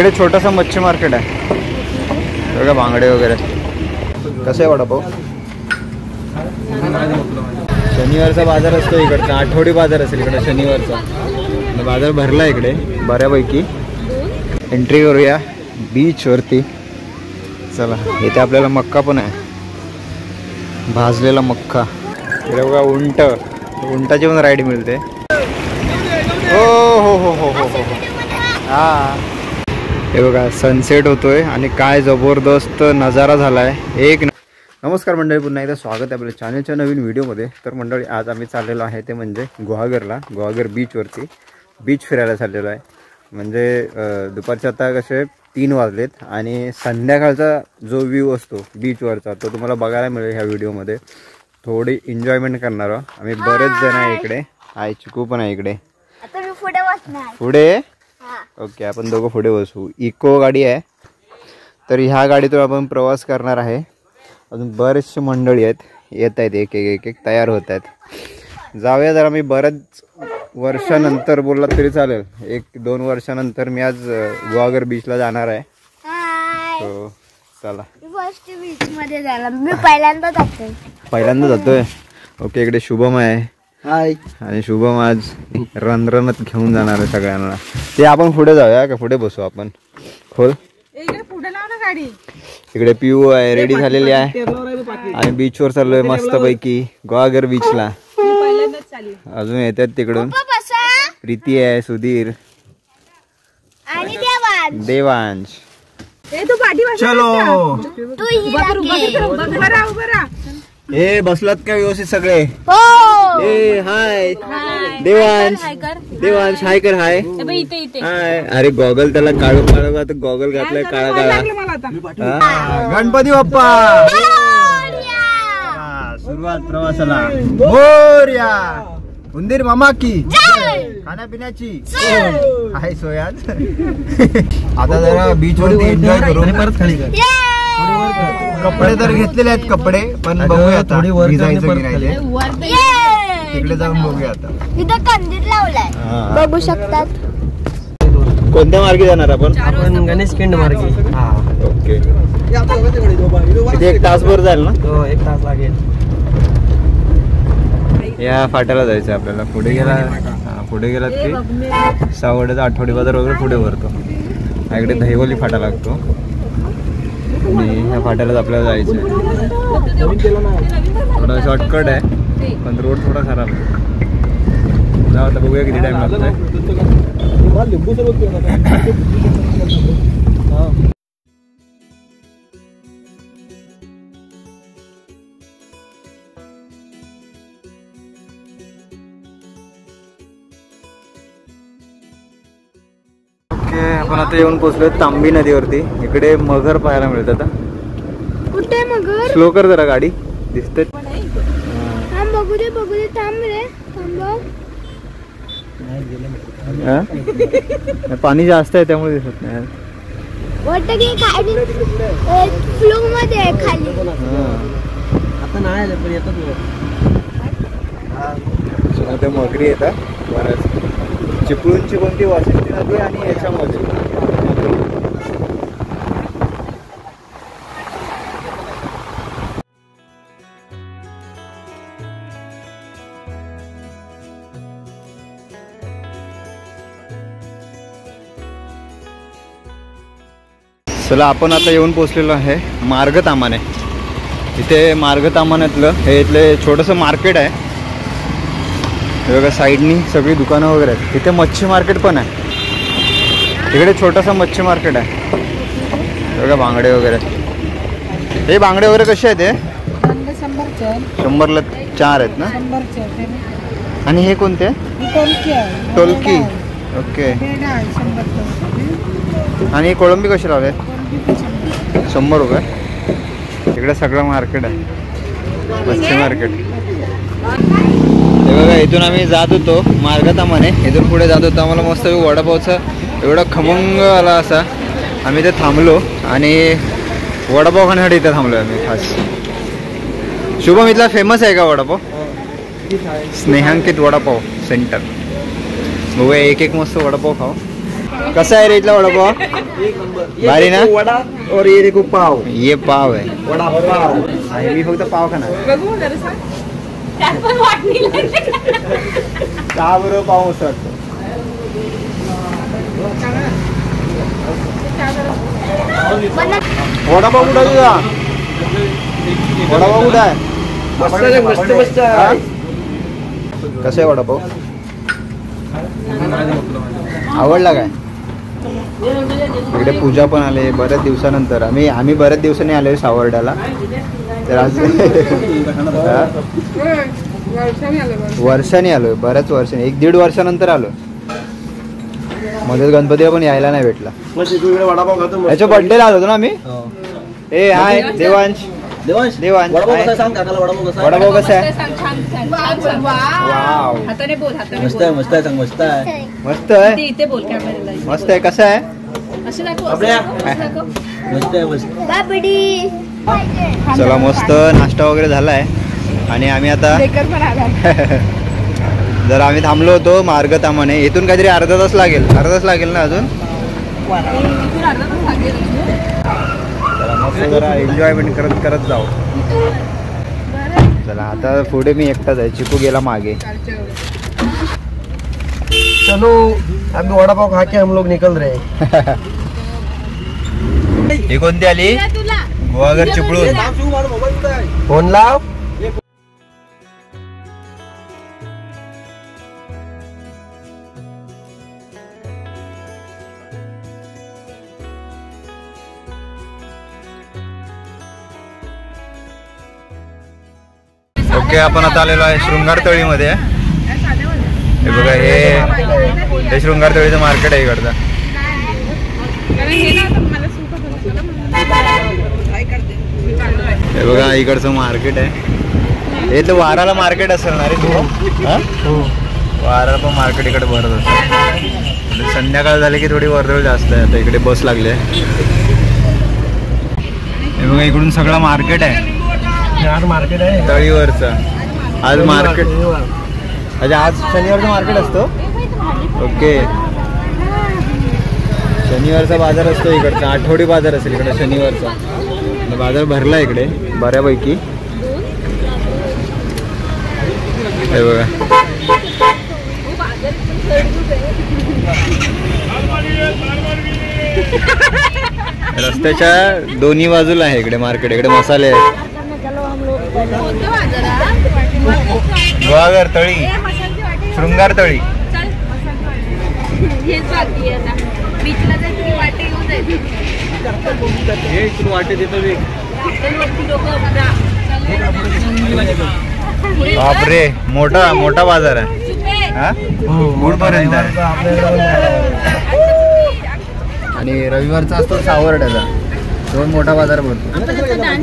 इकडे छोटासा मच्छी मार्केट आहे बघा, बांगडे वगैरे. कसं आहे वडापाव? शनिवारचा बाजार असतो इकडचा, आठवडी बाजार असेल इकडे शनिवारचा. बाजार भरला इकडे बऱ्यापैकी. एंट्री करूया बीच वरती. चला, इथे आपल्याला मक्का पण आहे, भाजलेला मक्का. इकडे बघा उंटाची पण राईड मिळते. हो हो हो हो हो हो हा. हे बघा सनसेट होतोय आणि काय जबरदस्त नजारा झालाय. एक नमस्कार मंडळी, पुन्हा एकदा स्वागत आहे आपल्या चॅनलच्या नवीन व्हिडिओमध्ये. तर मंडळी आज आम्ही चाललेलो आहे ते म्हणजे गुहागर बीचवरती बीच फिरायला चाललेलो आहे. म्हणजे दुपारचे आता कसे 3 वाजलेत आणि संध्याकाळचा जो व्ह्यू असतो बीचवरचा तो तुम्हाला बघायला मिळेल ह्या व्हिडिओमध्ये. थोडी एन्जॉयमेंट करणार आहोत आम्ही. बरेच जण आहे इकडे. आहे चिकू पण आहे इकडे. पुढे ओके, आपण दोघं पुढे बसू. इको गाडी आहे, तर ह्या गाडीतून आपण प्रवास करणार आहे. अजून बरेचसे मंडळी आहेत, येत आहेत, एक एक तयार होत आहेत. जाऊया जरा. मी बऱ्याच वर्षानंतर बोलला तरी चालेल, 1-2 वर्षानंतर मी आज गुहागर बीचला जाणार आहे. हो चला. बीच मध्ये जायला मी पहिल्यांदा जातोय. ओके, इकडे शुभम आहे. हाय. आणि शुभम आज रणरणत घेऊन जाणार आहे सगळ्यांना. ते आपण पुढे जाऊया का? पुढे बसू आपण. खोल इकडे पिऊ आहे, रेडी झालेली आहे आणि बीचवर चाललोय मस्त पैकी गुहागर बीचला. अजून येतात तिकडून प्रीती आहे, सुधीर आणि देवांश. चलो ए बसलात का व्यवस्थित सगळे? ए हाय देवांश हाय कर. हाय हाय. अरे गॉगल त्याला काळू आता गॉगल घातलाय काळा काळा. गणपती बाप्पा. सुरुवात प्रवासाला. मोरया. उंदीर मामा की खाण्यापिण्याची आहे सोय आज. आता जरा बीच वरती एन्जॉय करू. परत खाली कर. कपडे तर घेतलेले आहेत कपडे, पण बघूया आता भिजायचं की नाही तिकडे जाऊन बघूया. आता इथं कंदील लावलाय, बघू शकतात. कोणत्या मार्गे जाणार आपण? गणेश किंड मार्गे. ओके. इथे 1 तासभर जाईल ना? हो, 1 तास लागेल. या फाट्याला जायचं आपल्याला. पुढे गेलात की सावड्याचा आठवडी बाजार वगैरे पुढे भरतो. इकडे दहिवली फाटा लागतो आणि ह्या फाट्यालाच आपल्याला जायचं आहे. थोडा शॉर्टकट आहे पण रोड थोडा खराब आहे. जाऊ आता बघूया किती टाइम लागतोय. आपण आता येऊन पोहोचलोय तांबी नदीवरती. इकडे मगर पाहायला मिळतात. कुठे मगर? स्लो कर जरा, गाडी दिसते. बघू दे थांब रे. पाणी जास्त आहे त्यामुळे दिसत नाही. वाटतं की खाली फ्लो मध्ये खाली. आता नाही आलं पण येतात ते मगरी येतात बऱ्याच. चिपळूणची कोणती वाशिष्ठी नदी आणि याच्यामध्ये चला. आपण आता येऊन पोचलेलो आहे मार्गतामाने. इथे मार्गतामान्यातलं हे इथले छोटंसं मार्केट आहे. हे बघा साईडनी सगळी दुकानं वगैरे आहेत. इथे मच्छी मार्केट पण आहे. इकडे छोटासा मच्छी मार्केट आहे. बघा बांगडे वगैरे. हे बांगडे वगैरे कसे आहेत? हे 100ला 4 आहेत ना? आणि हे कोणते? टोलकी. ओके. आणि कोळंबी कशी लावले? 100 रुपये. इकडे सगळं मार्केट आहे, मच्छी मार्केट. हे बघा इथून आम्ही जात होतो मार्गतामाने. इथून पुढे जात होतो. आम्हाला मस्त वडापावचा एवढा खमंग आला असा. आम्ही इथे थांबलो आणि वडापाव खाण्यासाठी इथे थांबलो आम्ही खास. शुभम इथला फेमस आहे का वडापाव? स्नेहांकित वडापाव सेंटर. बघूया एक मस्त वडापाव खाऊ. कसा आहे रे इथला वडापाव? भारी ना? वडा और ये देखो पाव. ये पाव आहे. वडा पाव. आणि मी फक्त पाव खाणार. का बरोबर पाव मस्त वाटतो. वडापाव कुठं तुझा? वडापाव कुठं आहे? मस्त हा? कसं आहे वडापाव? आवडला काय? इकडे पूजा पण आले बऱ्याच दिवसानंतर. आम्ही बऱ्याच दिवसांनी आलोय सावर्ड्याला. तर आज वर्षांनी आलोय, बऱ्याच वर्षांनी, 1-1.5 वर्षानंतर आलो. मध्ये गणपतीला पण यायला नाही भेटला. वडापाव खातो. याच्या बर्थडेला आलो होतो ना आम्ही. ए हाय देवांश. देवांश वडापाव कसा आहे सांग काकाला. वडापाव कसा आहे? वाव मस्त आहे सांग. मस्त आहे. मस्त आहे. मस्त आहे. कसं आहे? मस्त आहे. मस्त. बाबडी चला मस्त नाश्ता वगैरे झालाय आणि आम्ही आता जर आम्ही थांबलो होतो मार्गतामाने. इथून काहीतरी अर्धा तास लागेल ना अजून. चला मस्त जरा एन्जॉयमेंट करत जाऊ. चला आता पुढे मी एकटाच आहे. चिकू गेला मागे. चलो अभी वडापाव खा के हम लोग निकल रहे हैं. ही कोणती आली? गुहागर चिपळूण. फोन लाव. ओके आपण आता आलेलो आहे शृंगारतळीमध्ये. हे बघा हे शृंगारतळीचं मार्केट आहे इकडचं. हे बघा इकडचं मार्केट आहे. हे तर वाराला मार्केट असेल ना रे तू? वाराला पण मार्केट इकडे भरत असतं. संध्याकाळ झाली की थोडी वर्दळ जास्त आहे. आता इकडे बस लागली आहे. हे बघा इकडून सगळं मार्केट आहे. आज मार्केट आहे तळीवरचं. आज मार्केट अच्छा आज शनिवारचं मार्केट असतो. ओके शनिवारचा बाजार असतो इकडचा. आठवडी बाजार असेल इकडे शनिवारचा. बाजार भरला इकडे बऱ्यापैकी. हे बघा रस्त्याच्या दोन्ही बाजूला आहे इकडे मार्केट. इकडे मसाले आहेत. गुहागर तळी शृंगार तळी. वाटे देतो बापरे मोठा बाजार आहे. हा गुडपर्यंत आणि रविवारचा असतो सावर्ड्याचा. 2 मोठा बाजार भरतो.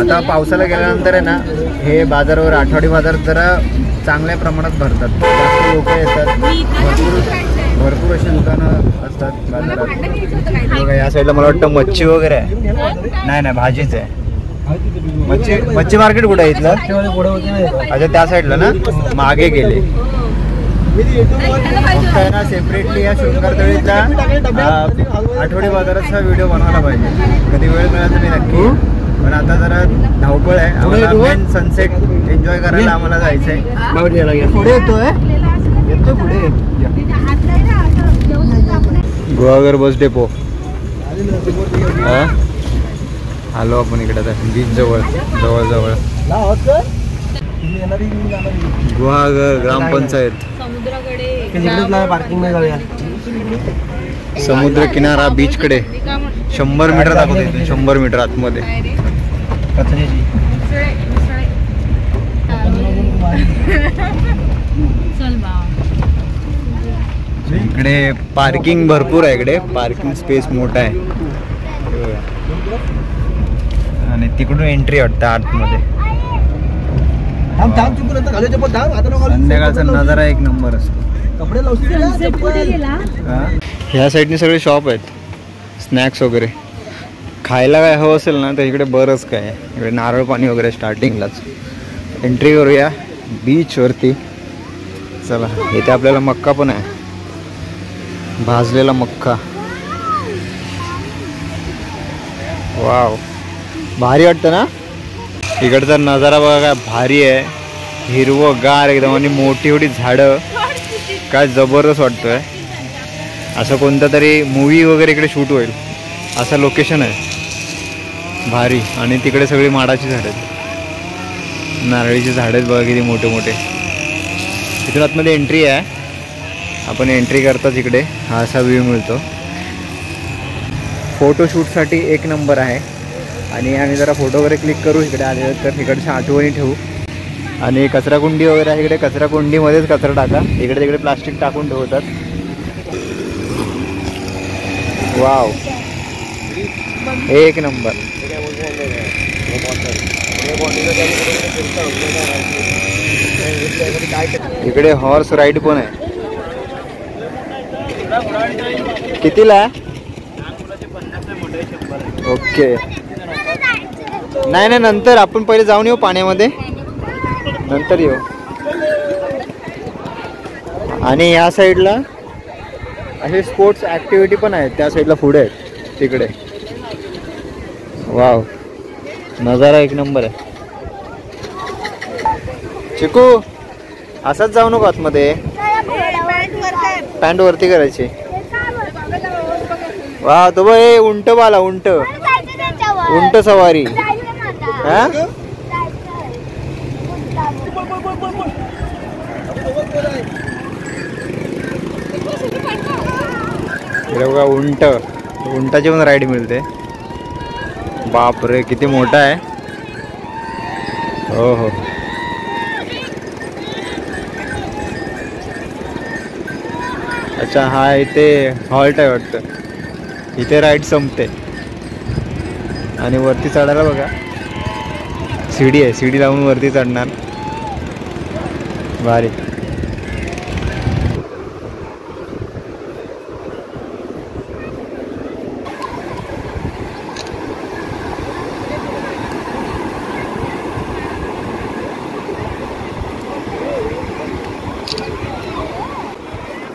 आता पावसाला गेल्यानंतर आहे ना हे बाजारावर आठवडी बाजार जरा चांगल्या प्रमाणात भरतात. जास्त लोक येतात. भरपूर अशी दुकानं असतात बाजारात. बघा या साईडला मला वाटतं मच्छी वगैरे आहे. नाही भाजीच आहे. मच्छी मार्केट कुठे आहे इथलं? अच्छा त्या साईडला ना. मागे गेले आहे ना. सेपरेटली या शृंगारतळीचा आठवडी बाजाराचा व्हिडिओ बनवायला पाहिजे. कधी वेळ मिळाला तर मी नक्की. पण आता जरा धावपळ आहे. आम्हाला सनसेट एन्जॉय करायला आम्हाला जायचंय. पुढे येतोय पुढे. Guhagar bus depot. आलो आपण इकडे आता बीच जवळ. गुहागर ग्रामपंचायत. पार्किंग मध्ये जाऊया. समुद्र किनारा बीच कडे 100 मीटर दाखवतो इथे. 100 मीटर आतमध्ये. इकडे पार्किंग भरपूर आहे. इकडे पार्किंग स्पेस मोठा आहे. आणि तिकडून एंट्री वाटतं आतमध्ये. संध्याकाळचा नजारा एक नंबर असतो. ह्या साईडने सगळे शॉप आहेत. स्नॅक्स वगैरे खायला काय हवं असेल ना तर इकडे बरंच काय आहे. इकडे नारळ पाणी वगैरे स्टार्टिंगलाच. एंट्री करूया बीचवरती. चला इथे आपल्याला मक्का पण आहे. भाजलेला मक्का. वाव, भारी वाटतं ना. इकडचा नजारा बघा काय भारी आहे, हिरवंगार एकदम आणि मोठी मोठी झाडं, काय जबरदस्त वाटतोय. असं कोणतं तरी मूवी वगैरे इकडे शूट होईल असं लोकेशन आहे भारी. आणि तिकडे सगळी माडाची झाडं आहेत, नारळीची झाडं आहेत बघा किती मोठे मोठे. इथून आतमध्ये एंट्री आहे, आपण एंट्री करताच इकडे हा असा व्ह्यू मिळतो. फोटोशूटसाठी एक नंबर आहे. आणि आम्ही जरा फोटो वगैरे क्लिक करू इकडे आले तर इकडच्या आठवणी ठेवू. आणि कचराकुंडी वगैरे आहे इकडे, कचराकुंडीमध्येच कचरा टाका, इकडे तिकडे प्लास्टिक टाकून ठेवतात. वाव, एक नंबर. इकडे हॉर्स राईड पण आहे. कितीला आहे? ओके. नाही नाही, नंतर आपण पहिले जाऊन येऊ पाण्यामध्ये, नंतर येऊ. आणि या साईडला असे स्पोर्ट्स ॲक्टिव्हिटी पण आहेत, त्या साईडला पुढे आहेत तिकडे. वाव, नजारा एक नंबर आहे. चिकू असंच जाऊ नको आतमध्ये, पॅन्ट वरती करायची. वा, तो बघ उंट बाला, उंट उंट सवारी. हा, बघा उंट, उंटाची पण राईड मिळते. बापरे किती मोठा आहे. हो हो. अच्छा, हा इथे हॉल्ट आहे वाटतं, इथे राईड संपते. आणि वरती चढायला बघा सीडी आहे, सीडी लावून वरती चढणार. भारी.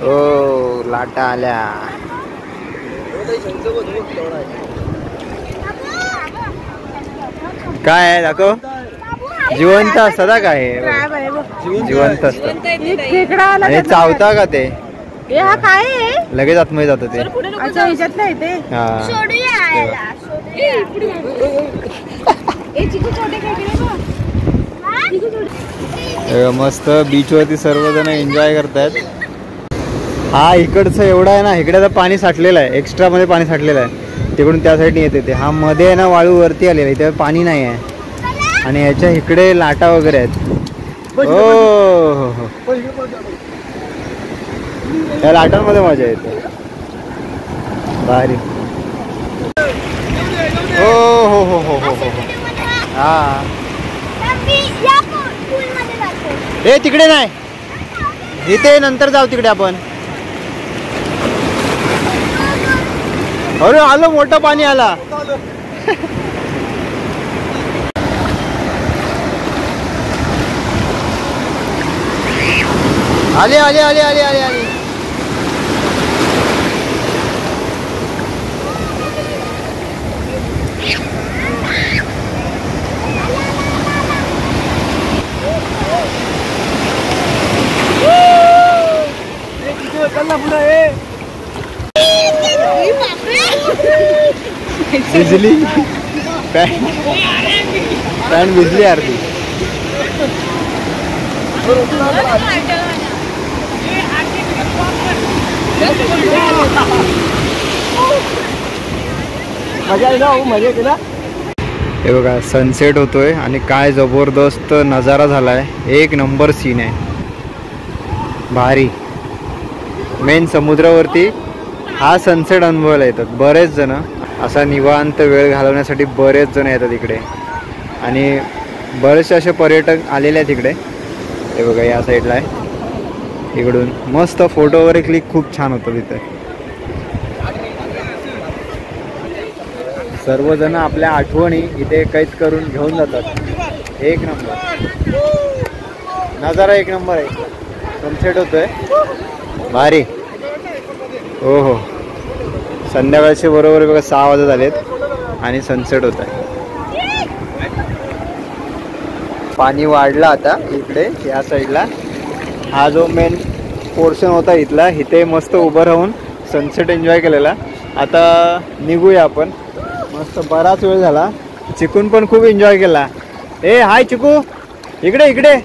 ओ, लाटा आल्या. काय आहे दाखव, जिवंत असतात काय, जिवंत असतात. आणि चावता का ते, लगेच आतमध्ये जातं ते. मस्त बीच वरती सर्वजण एन्जॉय करतायत. हा इकडचं एवढं आहे ना, इकडे आता पाणी साठलेलं आहे, एक्स्ट्रा मध्ये पाणी साठलेलं आहे. तिकडून त्या साईडने येते ते. हा मध्ये आहे ना वाळू वरती आलेला, इथे पाणी नाही आहे. आणि ह्याच्या इकडे लाटा वगैरे आहेत. हो हो हो, त्या लाटांमध्ये मजा येते. भारी. हो हो हो हो हो हो. हा, हे तिकडे नाही, इथे नंतर जाऊ तिकडे आपण. अरे आलं, मोठं पाणी आला. आले आले आले आले आले आले. बिजली पॅन्ट भिजली अर्धी. हे बघा सनसेट होतोय आणि काय जबरदस्त नजारा झालाय, एक नंबर सीन आहे. भारी. मेन समुद्रावरती हा सनसेट अनुभवायला येतात बरेच जण. असा निवांत वेळ घालवण्यासाठी बरेच जण येतात इकडे. आणि बरेचसे असे पर्यटक आलेले आहेत इकडे. हे बघा या साईडला आहे, इकडून मस्त फोटो वगैरे क्लिक खूप छान होतं तिथे. सर्वजण आपल्या आठवणी इथे कैद करून घेऊन जातात. एक नंबर नजारा, एक नंबर आहे. सनसेट होतोय भारी. हो हो, संध्याकाळचे बरोबर बघा 6 वाजत आलेत. आणि सनसेट होत आहे. पाणी वाढलं आता इकडे या साईडला. हा जो मेन पोर्शन होता इथला, इथे मस्त उभं राहून सनसेट एन्जॉय केलेला. आता निघूया आपण. मस्त बराच वेळ झाला. चिकून पण खूप एन्जॉय केला. ए हाय चिकू, इकडे इकडे.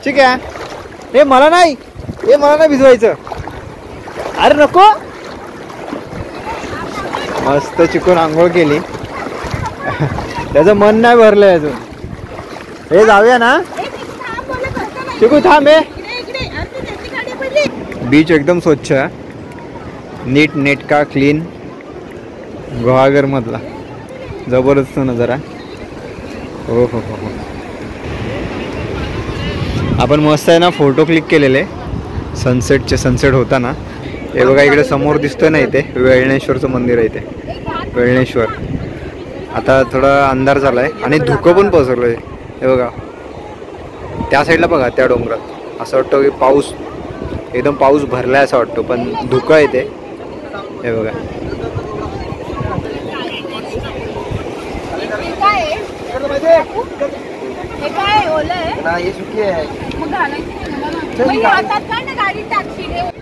ठीक आहे. ए मला नाही भिजवायचं. अरे नको. मस्त चिकून आंघोळ केली. त्याचं मन नाही भरलंय अजून. हे जाऊया ना चिकू, थांब. बीच एकदम स्वच्छ, नीट नेटका क्लीन. गुहागर मधला जबरदस्त नजारा. हो हो हो हो. आपण मस्त आहे ना फोटो क्लिक केलेले सनसेटचे. सनसेट होता ना. हे बघा इकडे समोर दिसतोय ना, इथे वेळणेश्वरचं मंदिर आहे. इथे वेळणेश्वर. आता थोडा अंधार झालाय आणि धुकं पण पसरलंय. हे बघा त्या साईडला बघा, त्या डोंगरात असं वाटतं की पाऊस एकदम पाऊस भरलाय असं वाटतो, पण धुकं आहे ते. हे बघा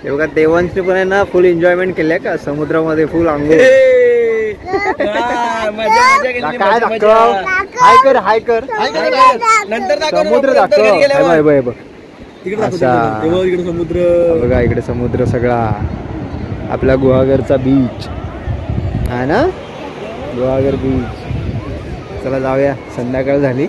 हे बघा. देवांशी पण आहे ना फुल एन्जॉयमेंट केलंय का समुद्रामध्ये, फुल आंघोळ. काय दाखव, हाय कर समुद्र दाखव. समुद्र बघा इकडे, समुद्र सगळा. आपला गुहागरचा बीच आहे ना, गुहागर बीच. चला जाऊया. संध्याकाळ झाली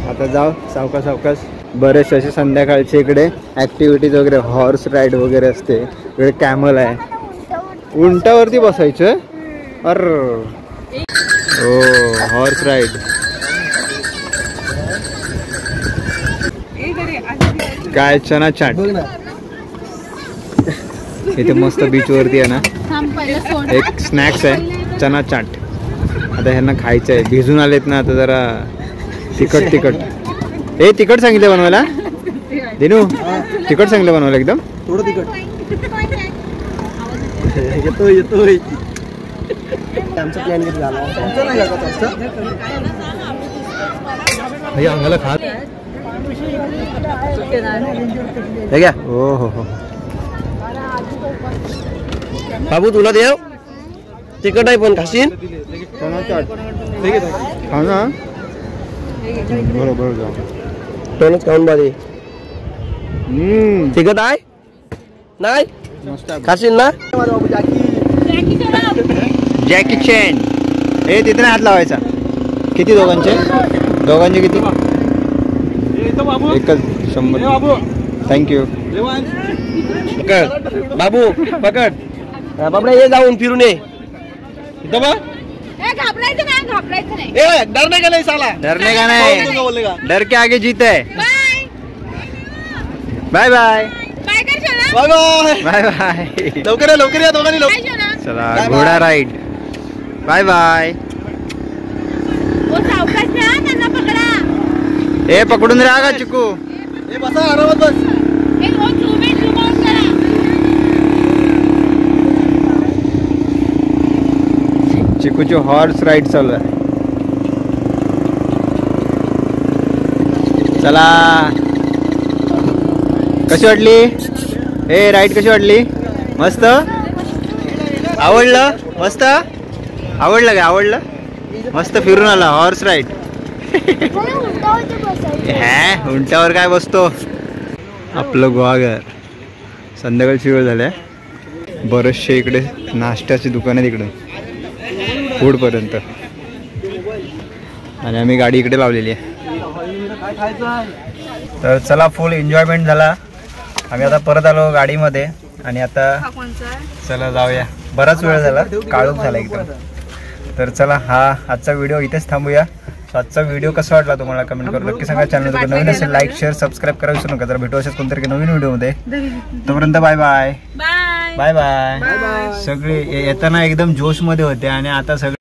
आता, जाऊ सावकाश सावकाश. बरेचसे असे संध्याकाळचे इकडे ऍक्टिव्हिटीज वगैरे, हॉर्स राईड वगैरे असते इकडे. कॅमल आहे, उंटावरती बसायचं. अरे हो, हॉर्स राईड. काय चना चाट इथे मस्त बीच वरती आहे ना. एक स्नॅक्स आहे चना चाट. आता ह्यांना खायचं आहे. भिजून आलेत ना आता, जरा तिखट तिखट. ए तिखट सांगितलं बनवायला दिनू, तिखट सांगितलं बनवायला एकदम. थोडं तिखट येतोय. आमचा प्लॅन किती झाला. अंगाला खात हो हो हो. बाबू तुला देव तिखट आहे पण खाशील. चना चाट खा ना. बरोबर जाऊ. टोनच खाऊन बाजे. तिखट आहे नाही खाशील ना. Jackie Chan. हे तिथे हात लावायचा. किती दोघांचे किती. एकच 100. थँक्यू. पकड बाबू पकड. बाबडा ये जाऊन फिरून ये. डरने का नाही साला. डरने का नाही. डर के आगे जीत है. Bye bye bye bye bye bye. लवकर या दोघांनी लवकर. चला घोडा राईड. Bye bye. हे पकडून राहा का चिकू. बसा आरामात बस. चिकूची हॉर्स राईड चालू आहे. चला कशी वाटली. हे राईड कशी वाटली. मस्त आवडलं. मस्त आवडलं काय. आवडलं मस्त फिरून आला. Horse ride. हा उंटावर काय बसतो. आपलं गुहागर. संध्याकाळची वेळ झाली. बरेचसे इकडे नाश्त्याची दुकान आहेत इकडे फूडपर्यंत. आणि आम्ही गाडी इकडे लावलेली आहे. तर चला फुल एन्जॉयमेंट झाला. आम्ही आता परत आलो गाडीमध्ये. आणि आता चला जाऊया. बराच वेळ झाला, काळोख झाला एकदम. तर चला हा आजचा व्हिडिओ इथेच थांबूया. आजचा व्हिडिओ कसा वाटला तुम्हाला कमेंट करून नक्की सांगा. चॅनल जर नवीन असेल लाईक शेअर सबस्क्राईब करायला विसरू नका. तर भेटू असेच कोणतरी नवीन व्हिडिओमध्ये. तोपर्यंत बाय बाय बाय बाय. सगळे येताना एकदम जोश मध्ये होते आणि आता सगळे